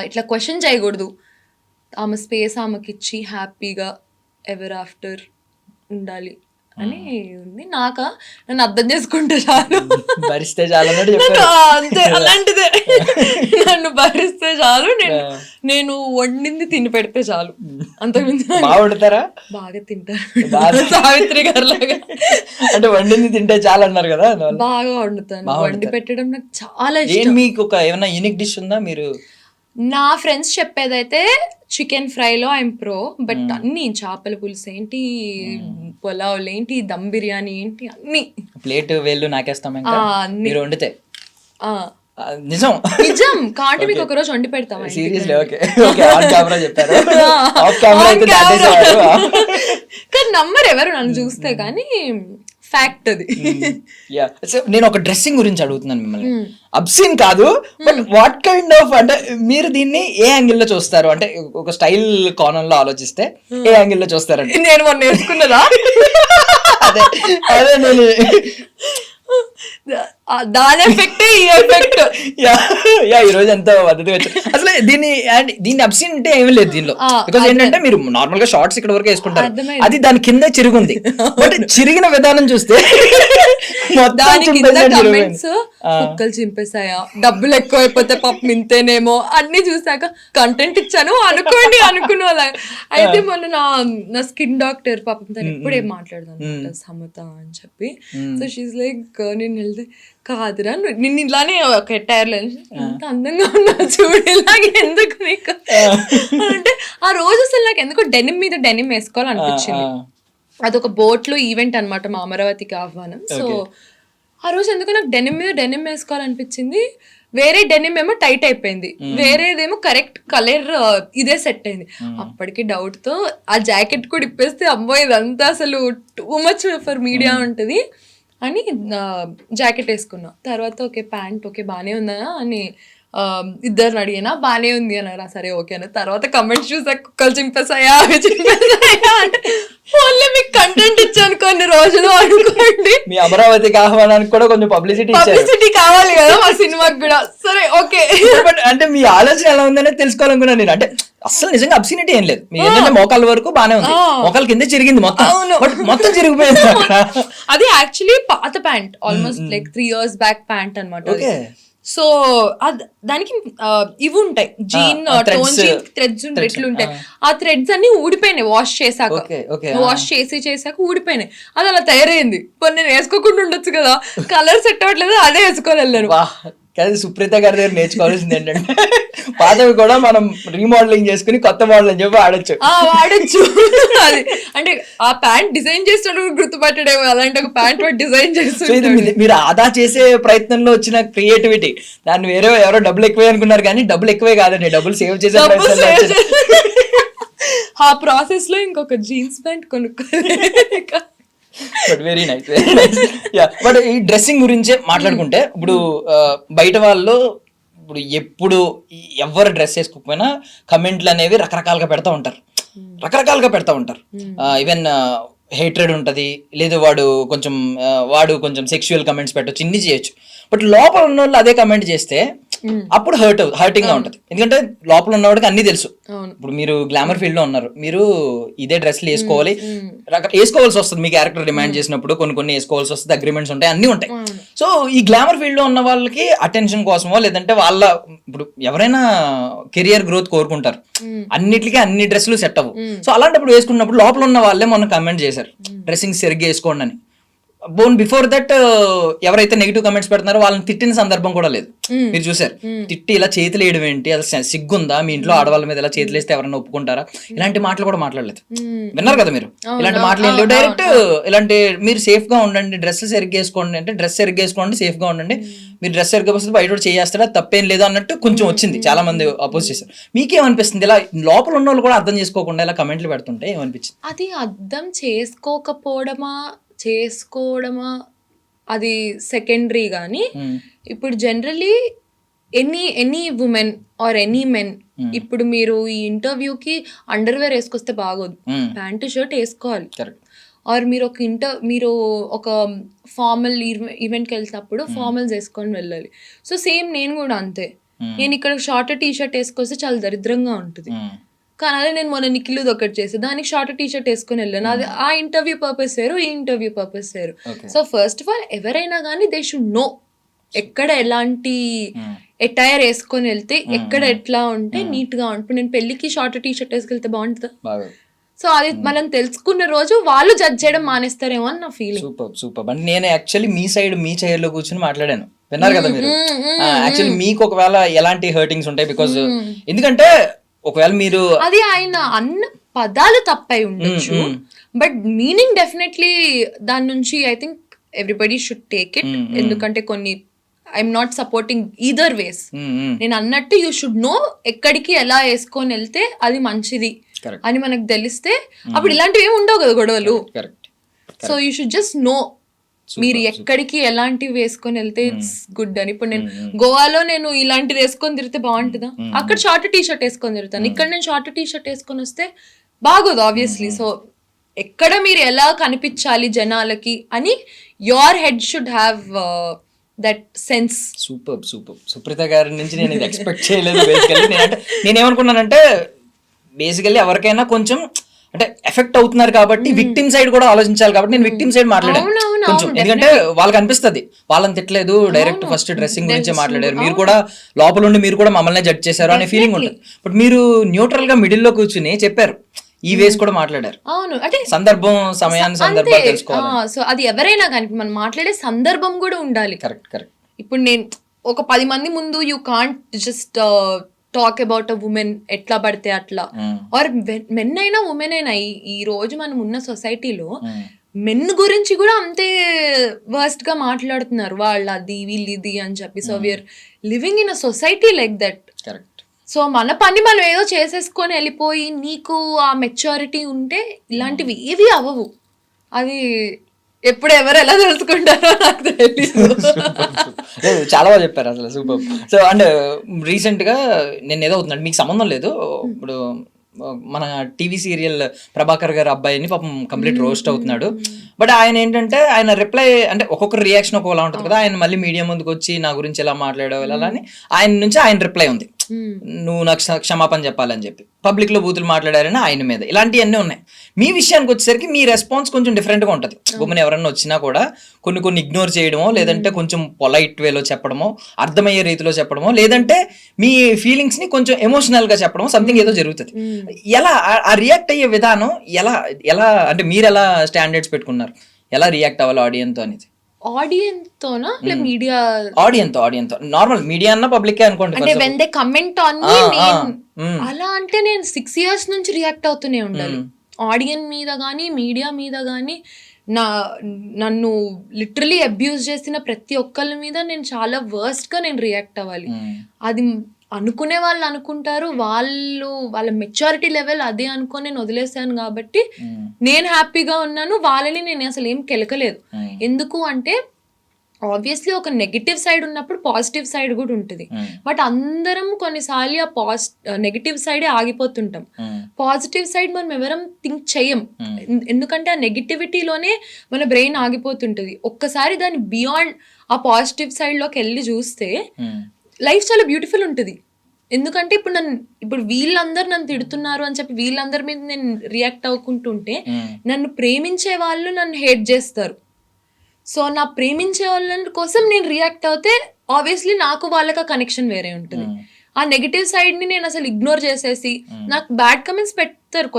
ఇట్లా క్వశ్చన్ చేయకూడదు, ఆమె స్పేస్ ఆమెకి ఇచ్చి హ్యాపీగా ఎవర్ ఆఫ్టర్ ఉండాలి అని ఉంది. నన్ను అర్థం చేసుకుంటే చాలు, భరిస్తే చాలు అంతే. అలాంటిదే, నన్ను భరిస్తే చాలు, నేను వండింది తిని పెడితే చాలు, అంతకుమించి. బాగుంటారా? బాగా తింటారు, సావిత్రి గారు లాగా. అంటే వండింది తింటే చాలు అన్నారు కదా, బాగా వండుతాను. వండి పెట్టడం నాకు చాలా ఇష్టం. మీకు ఏమైనా యూనిక్ డిష్ ఉందా? మీరు నా ఫ్రెండ్స్ చెప్పేదైతే చికెన్ ఫ్రైలో ఐఎమ్ ప్రో, బట్ అన్ని చేపల పులుసు ఏంటి, పులావులు ఏంటి, దమ్ బిర్యానీ ఏంటి, అన్ని ప్లేట్ వేళ్ళు నాకేస్తాం మీరు వండితే. నిజం కాబట్టి మీకు ఒక రోజు వండి పెడతాం. కానీ నమ్మరు ఎవరు నన్ను చూస్తే. కానీ ఫ్యాక్ట్ అది. యా సో నేను ఒక డ్రెస్సింగ్ గురించి అడుగుతున్నాను మిమ్మల్ని. అబ్సీన్ కాదు, బట్ వాట్ కైండ్ ఆఫ్ అంటే మీరు దీన్ని ఏ యాంగిల్లో చూస్తారు? అంటే ఒక స్టైల్ కోణంలో ఆలోచిస్తే ఏ యాంగిల్లో చూస్తారండి? నేను మొన్న నేర్చుకున్నదా అదే అదే నేను దాని ఎఫెక్ట్ ఈ ఎఫెక్ట్. యా ఈ రోజు ఎంతో పద్ధతి వచ్చారు. అసలు దీన్ని అబ్సీన్ అంటే ఏమీ లేదు దీనిలో. బికాస్ ఏంటంటే మీరు నార్మల్ గా షార్ట్స్ ఇక్కడ వరకు వేసుకుంటారు, అది దాని కింద చిరుగుంది. బట్ చిరిగిన విధానం చూస్తే దాని కింద కమెంట్స్ కుక్కలు చింపేశాయా, డబ్బులు ఎక్కువ అయిపోతే పాపం ఇంతేనేమో అన్ని చూసాక కంటెంట్ ఇచ్చాను అనుకోండి అనుకున్నా. అయితే మొన్న నా స్కిన్ డాక్టర్ పాపం తను ఎప్పుడు ఏం మాట్లాడదాను సమత అని చెప్పి. సో షీస్ లైక్ నేను వెళ్తే కాదురా నిన్ను ఇలానే ఒక టైర్లో ఎంత అందంగా ఉన్నా చూడు ఇలాగే ఎందుకు నీకు అంటే ఆ రోజు అసలు నాకు ఎందుకో డెనిమ్ మీద డెనిమ్ వేసుకోవాలనిపించింది. అదొక బోట్లో ఈవెంట్ అనమాట, మా అమరావతికి ఆహ్వానం. సో ఆ రోజు ఎందుకు నాకు డెనిమ్ మీద డెనిమ్ వేసుకోవాలనిపించింది. వేరే డెనిమ్ ఏమో టైట్ అయిపోయింది, వేరేదేమో కరెక్ట్ కలర్ ఇదే సెట్ అయింది. అప్పటికి డౌట్ తో ఆ జాకెట్ కూడా ఇప్పేస్తే అమ్మో ఇదంతా అసలు టూ మచ్ ఫర్ మీడియా ఉంటుంది అని జాకెట్ వేసుకున్నా. తర్వాత ఓకే ప్యాంట్ ఓకే బాగానే ఉందా అని ఇద్దరిని అడిగినా బాగానే ఉంది అన్నారా. సరే ఓకే అన్న. తర్వాత కమెంట్స్ చూసా కుక్కలు చింపేసాయా అవి చింపేసాయా అంటే ఓన్లీ మీకు కంటెంట్ ఇచ్చాను కొన్ని రోజులు అనుకోండి. మీ అమరావతికి ఆహ్వానానికి కూడా కొంచెం పబ్లిసిటీ కావాలి కదా మా సినిమాకి కూడా. సరే ఓకే బట్ అంటే మీ ఆలోచన ఎలా ఉందనే తెలుసుకోవాలనుకున్నాను నేను. అంటే అసలు నిజంగా అబ్సినిటీ ఏం లేదు, మీ ఏంటంటే మోకాల వరకు బానే ఉంది, మోకాల కింద చిరిగింది మొత్తం, బట్ మొత్తం చిరిగిపోయింది. అది యాక్చువల్లీ పాత pant, almost like 3 years back pant అనమాట. సో దానికి ఇవి ఉంటాయి జీన్ టోన్ జీన్ థ్రెడ్స్ ఎట్లు ఉంటాయి. ఆ థ్రెడ్స్ అన్ని ఊడిపోయినాయి వాష్ చేసాక ఊడిపోయినాయి. అది అలా తయారైంది. ఇప్పుడు నేను వేసుకోకుండా ఉండొచ్చు కదా, కలర్ సెట్ అవ్వట్లేదు, అదే వేసుకొని వెళ్ళాను. కానీ సుప్రీత గారి దగ్గర నేర్చుకోవాల్సింది ఏంటంటే పాతవి కూడా మనం రీమోడలింగ్ చేసుకుని కొత్త మోడల్ అని చెప్పి వాడచ్చు. అది అంటే ఆ ప్యాంట్ డిజైన్ చేసినప్పుడు గుర్తుపట్టడేమో, అలాంటి ఒక ప్యాంట్ డిజైన్ చేస్తుంది. మీరు ఆదా చేసే ప్రయత్నంలో వచ్చిన క్రియేటివిటీ, దాన్ని వేరే ఎవరో డబ్బులు ఎక్కువే అనుకున్నారు, కానీ డబ్బులు ఎక్కువే కాదండి, డబ్బులు సేవ్ చేసే ఆ ప్రాసెస్ లో ఇంకొక జీన్స్ ప్యాంట్ కొనుక్కోవాలి. But very nice yeah. But ఈ డ్రెస్సింగ్ గురించే మాట్లాడుకుంటే ఇప్పుడు బయట వాళ్ళు ఇప్పుడు ఎప్పుడు ఎవరు డ్రెస్ వేసుకోకపోయినా కమెంట్లు అనేవి రకరకాలుగా పెడతా ఉంటారు. ఈవెన్ హేట్రెడ్ ఉంటుంది, లేదు వాడు కొంచెం సెక్షువల్ కమెంట్స్ పెట్టచ్చు, ఇన్ని చేయొచ్చు. బట్ లోపల ఉన్న వాళ్ళు అదే కమెంట్ చేస్తే అప్పుడు హర్టింగ్ గా ఉంటుంది. ఎందుకంటే లోపల ఉన్నవాడికి అన్ని తెలుసు. ఇప్పుడు మీరు గ్లామర్ ఫీల్డ్ లో ఉన్నారు, మీరు ఇదే డ్రెస్లు వేసుకోవాల్సి వస్తుంది, మీ క్యారెక్టర్ డిమాండ్ చేసినప్పుడు కొన్ని వేసుకోవాల్సి వస్తుంది, అగ్రిమెంట్స్ ఉంటాయి, అన్ని ఉంటాయి. సో ఈ గ్లామర్ ఫీల్డ్ లో ఉన్న వాళ్ళకి అటెన్షన్ కోసమో లేదంటే వాళ్ళ ఇప్పుడు ఎవరైనా కెరియర్ గ్రోత్ కోరుకుంటారు, అన్నిటికీ అన్ని డ్రెస్సులు సెట్ అవ్వు. సో అలాంటప్పుడు వేసుకున్నప్పుడు లోపల ఉన్న వాళ్ళే మొన్న కమెంట్ చేశారు డ్రెస్సింగ్ సరిగ్గా వేసుకోండి అని. బిఫోర్ దట్ ఎవరైతే నెగిటివ్ కమెంట్స్ పెడుతున్నారో వాళ్ళని తిట్టిన సందర్భం కూడా లేదు. మీరు చూసారు, తిట్టి ఇలా చేతులు వేయడం ఏంటి, అసలు సిగ్గుందా, మీ ఇంట్లో ఆడవాళ్ళ మీద ఇలా చేతులు వేస్తే ఎవరైనా ఒప్పుకుంటారా, ఇలాంటి మాటలు కూడా మాట్లాడలేదు. విన్నారు కదా మీరు, ఇలాంటి మాటలు ఏం లేవు. డైరెక్ట్ ఇలాంటి మీరు సేఫ్ గా ఉండండి, డ్రెస్ సరిగ్గా వేసుకోండి అంటే డ్రెస్ సరిగ్గా వేసుకోండి, సేఫ్ గా ఉండండి, మీరు డ్రెస్ సరిగ్గా వస్తే బయట చేస్తారా తప్పేం లేదు అన్నట్టు కొంచెం వచ్చింది. చాలా మంది అపోజ్ చేశారు. మీకేమనిపిస్తుంది ఇలా లోపల ఉన్న వాళ్ళు కూడా అర్థం చేసుకోకుండా ఇలా కమెంట్లు పెడుతుంటే ఏమనిపించింది? అది అర్థం చేసుకోవడమా అది సెకండరీ. కానీ ఇప్పుడు generally any women or any men, ఇప్పుడు మీరు ఈ ఇంటర్వ్యూకి అండర్వేర్ వేసుకొస్తే బాగోదు, ప్యాంటు షర్ట్ వేసుకోవాలి. ఆర్ మీరు ఒక ఫార్మల్ ఈవెంట్కి వెళ్తున్నప్పుడు ఫార్మల్స్ వేసుకొని వెళ్ళాలి. సో సేమ్ నేను కూడా అంతే. నేను ఇక్కడ షార్ట్ టీ షర్ట్ వేసుకొస్తే చాలా దరిద్రంగా ఉంటుంది. కానీ అదే నేను మొన్న నిఖిల్ది ఒకటి చేసి దానికి షార్ట్ టీ షర్ట్ వేసుకొని వెళ్ళాను. అది ఆ ఇంటర్వ్యూ పర్పస్ వేరు, ఈ ఇంటర్వ్యూ పర్పస్ వేరు. సో ఫస్ట్ ఆఫ్ ఆల్ ఎవరైనా కానీ దే షుడ్ నో ఎక్కడ ఎలాంటి ఎటైర్ వేసుకొని వెళ్తే ఎక్కడ ఎట్లా ఉంటే నీట్ గా ఉంటుంది. నేను పెళ్లికి షార్ట్ టీ షర్ట్ వేసుకెళ్తే బాగుంటుందా? సో అది మనం తెలుసుకున్న రోజు వాళ్ళు జడ్జ్ చేయడం మానేస్తారేమో అని నా ఫీలింగ్. సూపర్ అంటే నేను యాక్చువల్లీ మీ చైర్ లో కూర్చొని మాట్లాడాను, విన్నారు కదా మీరు. యాక్చువల్లీ మీకు ఒకవేళ ఎలాంటి హర్టింగ్స్ ఉంటాయి, బికాజ్ ఎందుకంటే ఒకవేళ మీరు అది ఆయన అన్న పదాలు తప్పై ఉండొచ్చు, బట్ మీనింగ్ డెఫినెట్లీ దాని నుంచి I think everybody should take it. ఎందుకంటే కొన్ని ఐఎమ్ నాట్ సపోర్టింగ్ ఈదర్ వేస్. నేను అన్నట్టు యూ షుడ్ నో ఎక్కడికి ఎలా వేసుకొని వెళ్తే అది మంచిది అని మనకు తెలిస్తే అప్పుడు ఇలాంటివి ఏమి ఉండవు కదా గొడవలు. So you should just know మీరు ఎక్కడికి ఎలాంటివి వేసుకొని వెళ్తే ఇట్స్ గుడ్ అని. ఇప్పుడు నేను గోవాలో నేను ఇలాంటిది వేసుకొని తిరిగితే బాగుంటుందా? అక్కడ షార్ట్ టీ షర్ట్ వేసుకొని తిరుగుతాను, ఇక్కడ నేను షార్ట్ టీ షర్ట్ వేసుకొని వస్తే బాగోదు ఆబ్వియస్లీ. సో ఎక్కడ మీరు ఎలా కనిపించాలి జనాలకి అని your head should have that sense. Super Supreetha గారి నుంచి నేను ఇది ఎక్స్పెక్ట్ చేయలేదు. బేసికల్లీ నేనేమనుకున్నానంటే బేసికల్లీ ఎవరికైనా కొంచెం అంటే ఎఫెక్ట్ అవుతున్నారు కాబట్టి విక్టిమ్ సైడ్ కూడా ఆలోచించాలి కాబట్టి నేను విక్టిమ్ సైడ్ మాట్లాడాను కొంచెం. ఎందుకంటే వాళ్ళకి అనిపిస్తుంది వాళ్ళని తిట్టలేదు, డైరెక్ట్ ఫస్ట్ డ్రెస్సింగ్ గురించే మాట్లాడారు, మీరు కూడా లోపల ఉండి మీరు కూడా మమ్మల్ని జడ్జ్ చేశారు అనే ఫీలింగ్ ఉంటుంది. బట్ మీరు న్యూట్రల్ గా మిడిల్ లో కూర్చుని చెప్పారు, ఈ వేస్ కూడా మాట్లాడారు. అవును, అంటే సందర్భం సందర్భాలు తెలుసుకోవాలి. సో అది ఎవరైనా కానీ మనం మాట్లాడే సందర్భం కూడా ఉండాలి. కరెక్ట్. ఇప్పుడు నేను ఒక 10 మంది ముందు you can't just talk about a women ఎట్లా పడితే అట్లా, ఆర్ మెన్ అయినా ఉమెన్ అయినా ఈ రోజు మనం ఉన్న సొసైటీలో మెన్ గురించి కూడా అంతే వర్స్ట్ గా మాట్లాడుతున్నారు, వాళ్ళ అది వీళ్ళు ఇది అని చెప్పి. So we are living in a society like that. Correct. So మన పని మనం ఏదో చేసేసుకొని వెళ్ళిపోయి నీకు ఆ మెచ్యూరిటీ ఉంటే ఇలాంటివి ఏవి అవ్వవు. అది ఎప్పుడు ఎవరు ఎలా తెలుసుకుంటారో నాకు తెలియదు. చాలా బాగా చెప్పారు అసలు, సూపర్. సో అండ్ రీసెంట్ గా నేను ఏదో అవుతున్నాడు, మీకు సంబంధం లేదు, ఇప్పుడు మన టీవీ సీరియల్ ప్రభాకర్ గారి అబ్బాయిని పాపం కంప్లీట్ రోస్ట్ అవుతున్నాడు. బట్ ఆయన ఏంటంటే ఆయన రిప్లై అంటే ఒక్కొక్కరు రియాక్షన్ ఒక్కొక్కలా ఉంటుంది కదా. ఆయన మళ్ళీ మీడియా ముందుకు వచ్చి నా గురించి ఎలా మాట్లాడావు ఎలా అని ఆయన నుంచి ఆయన రిప్లై ఉంది, నువ్వు నాకు క్షమాపణ చెప్పాలని చెప్పి పబ్లిక్ లో బూతులు మాట్లాడారని ఆయన మీద. ఇలాంటివన్నీ ఉన్నాయి. మీ విషయానికి వచ్చేసరికి మీ రెస్పాన్స్ కొంచెం డిఫరెంట్ గా ఉంటుంది. ఉమెన్ ఎవరన్నా వచ్చినా కూడా కొన్ని ఇగ్నోర్ చేయడమో, లేదంటే కొంచెం పొలైట్ వేలో చెప్పడమో, అర్థమయ్యే రీతిలో చెప్పడమో, లేదంటే మీ ఫీలింగ్స్ ని కొంచెం ఎమోషనల్ గా చెప్పడమో, సంథింగ్ ఏదో జరుగుతుంది. ఎలా ఆ రియాక్ట్ అయ్యే విధానం ఎలా అంటే మీరు ఎలా స్టాండర్డ్స్ పెట్టుకున్నారు, ఎలా రియాక్ట్ అవ్వాలి ఆడియన్స్ తో అనేది? ఆడియన్స్ తోనా మీడియా? ఆడియన్స్ తో నార్మల్ మీడియా అన్న పబ్లిక్ అనుకోండి. అంటే when they comment on me అలా అంటే నేను 6 years నుంచి రియాక్ట్ అవుతూనే ఉండాలి. ఆడియన్స్ మీద కానీ మీడియా మీద కానీ నన్ను లిటరలీ అబ్యూజ్ చేసిన ప్రతి ఒక్కళ్ళ మీద నేను చాలా వర్స్ట్ గా నేను రియాక్ట్ అవ్వాలి. అది అనుకునే వాళ్ళు అనుకుంటారు, వాళ్ళ మెచ్యూరిటీ లెవెల్ అదే అనుకొని నేను వదిలేసాను కాబట్టి నేను హ్యాపీగా ఉన్నాను. వాళ్ళని నేను అసలు ఏం కెలకలేదు. ఎందుకు అంటే ఆబ్వియస్లీ ఒక నెగిటివ్ సైడ్ ఉన్నప్పుడు పాజిటివ్ సైడ్ కూడా ఉంటుంది. బట్ అందరం కొన్నిసార్లు ఆ నెగిటివ్ సైడే ఆగిపోతుంటాం. పాజిటివ్ సైడ్ మనం ఎవరం థింక్ చెయ్యం, ఎందుకంటే ఆ నెగిటివిటీలోనే మన బ్రెయిన్ ఆగిపోతుంటది. ఒక్కసారి దాని బియాండ్ ఆ పాజిటివ్ సైడ్ లోకి వెళ్ళి చూస్తే లైఫ్ చాలా బ్యూటిఫుల్ ఉంటుంది. ఎందుకంటే ఇప్పుడు వీళ్ళందరూ నన్ను తిడుతున్నారు అని చెప్పి వీళ్ళందరి మీద నేను రియాక్ట్ అవ్వకుంటుంటే నన్ను ప్రేమించే వాళ్ళు నన్ను హేట్ చేస్తారు. సో నా ప్రేమించే వాళ్ళ కోసం నేను రియాక్ట్ అవుతే ఆబ్వియస్లీ నాకు వాళ్ళకి కనెక్షన్ వేరే ఉంటుంది. ఆ నెగిటివ్ సైడ్ ని నేను అసలు ఇగ్నోర్ చేసేసి నాకు బ్యాడ్ కమెంట్స్ పెడతారు,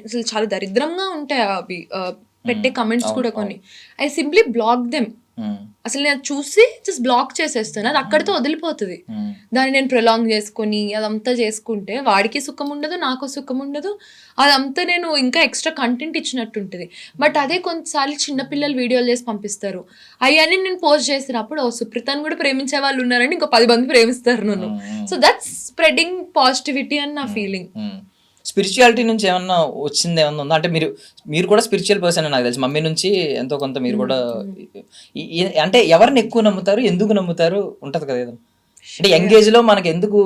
అసలు చాలా దరిద్రంగా ఉంటాయి అవి పెట్టే కమెంట్స్ కూడా కొన్ని. I simply block them. అసలు నేను చూసి జస్ట్ బ్లాక్ చేసేస్తాను, అది అక్కడితో వదిలిపోతుంది. దాన్ని నేను ప్రొలాంగ్ చేసుకొని అదంతా చేసుకుంటే వాడికి సుఖం ఉండదు, నాకు సుఖం ఉండదు. అదంతా నేను ఇంకా ఎక్స్ట్రా కంటెంట్ ఇచ్చినట్టు ఉంటుంది. బట్ అదే కొంతసార్లు చిన్నపిల్లలు వీడియోలు చేసి పంపిస్తారు, అవన్నీ నేను పోస్ట్ చేసినప్పుడు సుప్రీతను కూడా ప్రేమించే వాళ్ళు ఉన్నారని ఇంకో 10 మంది ప్రేమిస్తారు నన్ను. సో దట్స్ స్ప్రెడింగ్ పాజిటివిటీ అని నా ఫీలింగ్. స్పిరిచువాలిటీ నుంచి ఏమన్నా వచ్చింది ఏమన్నా ఉందా? అంటే మీరు కూడా స్పిరిచువల్ పర్సన్ నాకు తెలిసి, మమ్మీ నుంచి ఎంతో కొంత మీరు కూడా. అంటే ఎవరిని ఎక్కువ నమ్ముతారు, ఎందుకు నమ్ముతారు ఉంటది కదా ఏదో. అంటే యంగేజ్ లో మనకి ఎందుకు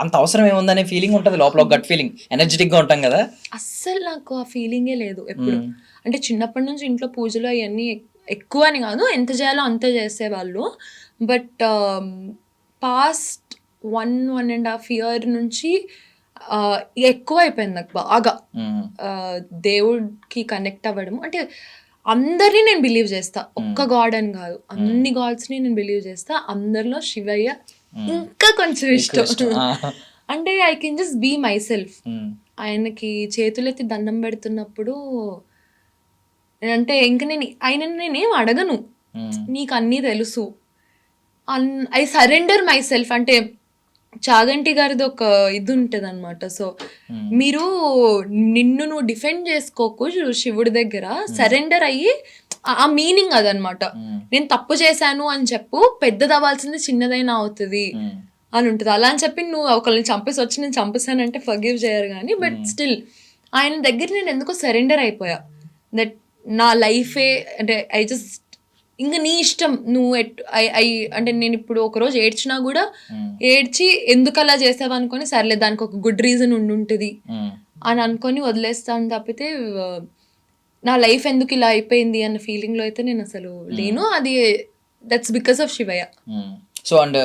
అంత అవసరం ఏముందనే ఫీలింగ్ ఉంటది లోపల, గట్ ఫీలింగ్, ఎనర్జెటిక్ గా ఉంటాం కదా. అస్సలు నాకు ఆ ఫీలింగే లేదు ఎప్పుడు. అంటే చిన్నప్పటి నుంచి ఇంట్లో పూజలు అవన్నీ ఎక్కువ అని కాదు, ఎంత చేయాలో అంత చేసేవాళ్ళు. బట్ పాస్ట్ 1.5 year నుంచి ఎక్కువ అయిపోయింది నాకు బాగా దేవుడికి కనెక్ట్ అవ్వడం. అంటే అందరినీ నేను బిలీవ్ చేస్తా, ఒక్క గాడ్ అని కాదు, అన్ని గాడ్స్ ని నేను బిలీవ్ చేస్తా. అందరిలో శివయ్య ఇంకా కొంచెం ఇష్టం. అంటే I can just be myself. ఆయనకి చేతులెత్తి దండం పెడుతున్నప్పుడు అంటే ఇంకా నేనేం అడగను, నీకు అన్నీ తెలుసు, ఐ సరెండర్ మై సెల్ఫ్. అంటే చాగంటి గారిది ఒక ఇది ఉంటుంది అనమాట. సో మీరు నిన్ను నువ్వు డిఫెండ్ చేసుకోకు శివుడి దగ్గర, సరెండర్ అయ్యి, ఆ మీనింగ్ అదనమాట. నేను తప్పు చేశాను అని చెప్పు, పెద్దది అవ్వాల్సింది చిన్నదైనా అవుతుంది అని ఉంటుంది. అలా అని చెప్పి నువ్వు ఒకళ్ళని చంపేసి వచ్చి నేను చంపేశానంటే ఫర్గివ్ చేయరు కానీ, బట్ స్టిల్ ఆయన దగ్గర నేను ఎందుకో సరెండర్ అయిపోయా. దట్ నా లైఫే అంటే ఐ జస్ట్ ఇంకా నీ ఇష్టం నువ్వు అంటే నేను ఇప్పుడు ఒకరోజు ఏడ్చినా కూడా ఏడ్చి ఎందుకు అలా చేసావు అనుకొని సర్లే దానికి ఒక గుడ్ రీజన్ ఉంటుంది అని అనుకొని వదిలేస్తాను తప్పితే నా లైఫ్ ఎందుకు ఇలా అయిపోయింది అన్న ఫీలింగ్లో అయితే నేను అసలు లేను. అది that's because of Shivayya. So and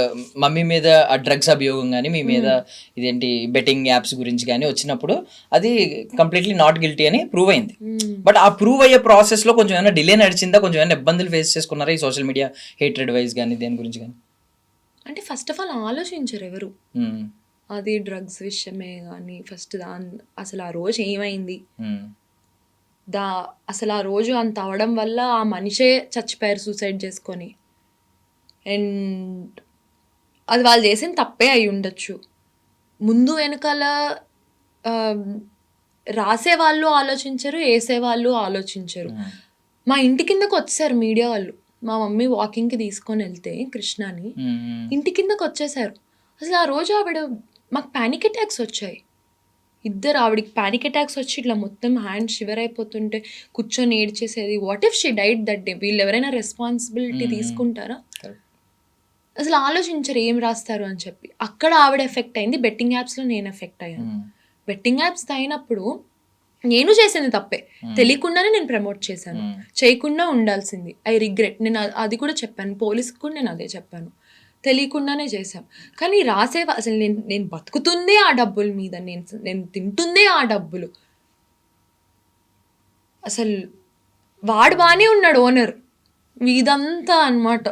mummy మీద ఆ డ్రగ్స్ అభియోగం కానీ మీ మీద ఇదేంటి బెట్టింగ్ యాప్స్ గురించి కానీ వచ్చినప్పుడు అది కంప్లీట్లీ నాట్ గిల్టీ అని ప్రూవ్ అయింది. బట్ ఆ ప్రూవ్ అయ్యే ప్రాసెస్లో కొంచెం ఏమైనా డిలే నడిచిందా, కొంచెం ఏమైనా ఇబ్బందులు ఫేస్ చేసుకున్నారా ఈ సోషల్ మీడియా హేట్రెడ్ వైజ్ కానీ దేని గురించి కానీ? అంటే ఫస్ట్ ఆఫ్ ఆల్ ఆలోచించరు ఎవరు అది డ్రగ్స్ విషయమే కానీ ఫస్ట్ అసలు ఆ రోజు ఏమైంది, అసలు ఆ రోజు అంత అవడం వల్ల ఆ మనిషే చచ్చిపోయారు సూసైడ్ చేసుకొని. అండ్ అది వాళ్ళు చేసిన తప్పే అయి ఉండొచ్చు. ముందు వెనకాల రాసేవాళ్ళు ఆలోచించరు, వేసేవాళ్ళు ఆలోచించరు. మా ఇంటి కిందకు వచ్చేసారు మీడియా వాళ్ళు. మా మమ్మీ వాకింగ్కి తీసుకొని వెళ్తే కృష్ణని ఇంటి కిందకు వచ్చేసారు. అసలు ఆ రోజు మాకు ప్యానిక్ అటాక్స్ వచ్చాయి. ఇద్దరు ఆవిడకి ప్యానిక్ అటాక్స్ వచ్చి ఇట్లా మొత్తం హ్యాండ్ షివర్ అయిపోతుంటే కూర్చొని ఏడ్చేసేది. What if she died that day? వీళ్ళు ఎవరైనా రెస్పాన్సిబిలిటీ తీసుకుంటారా? అసలు ఆలోచించరు ఏం రాస్తారు అని చెప్పి. అక్కడ ఆవిడ ఎఫెక్ట్ అయింది. బెట్టింగ్ యాప్స్లో నేను ఎఫెక్ట్ అయ్యాను. బెట్టింగ్ యాప్స్ అయినప్పుడు నేను చేసింది తప్పే, తెలియకుండానే నేను ప్రమోట్ చేశాను. చేయకుండా ఉండాల్సింది. I regret. నేను అది కూడా చెప్పాను పోలీస్కి కూడా, నేను అదే చెప్పాను. తెలియకుండానే చేశాం. కానీ అసలు నేను బతుకుతుందే ఆ డబ్బుల మీద, నేను తింటుందే ఆ డబ్బులు. అసలు వాడు బాగానే ఉన్నాడు ఓనర్, ఇదంతా అన్నమాట.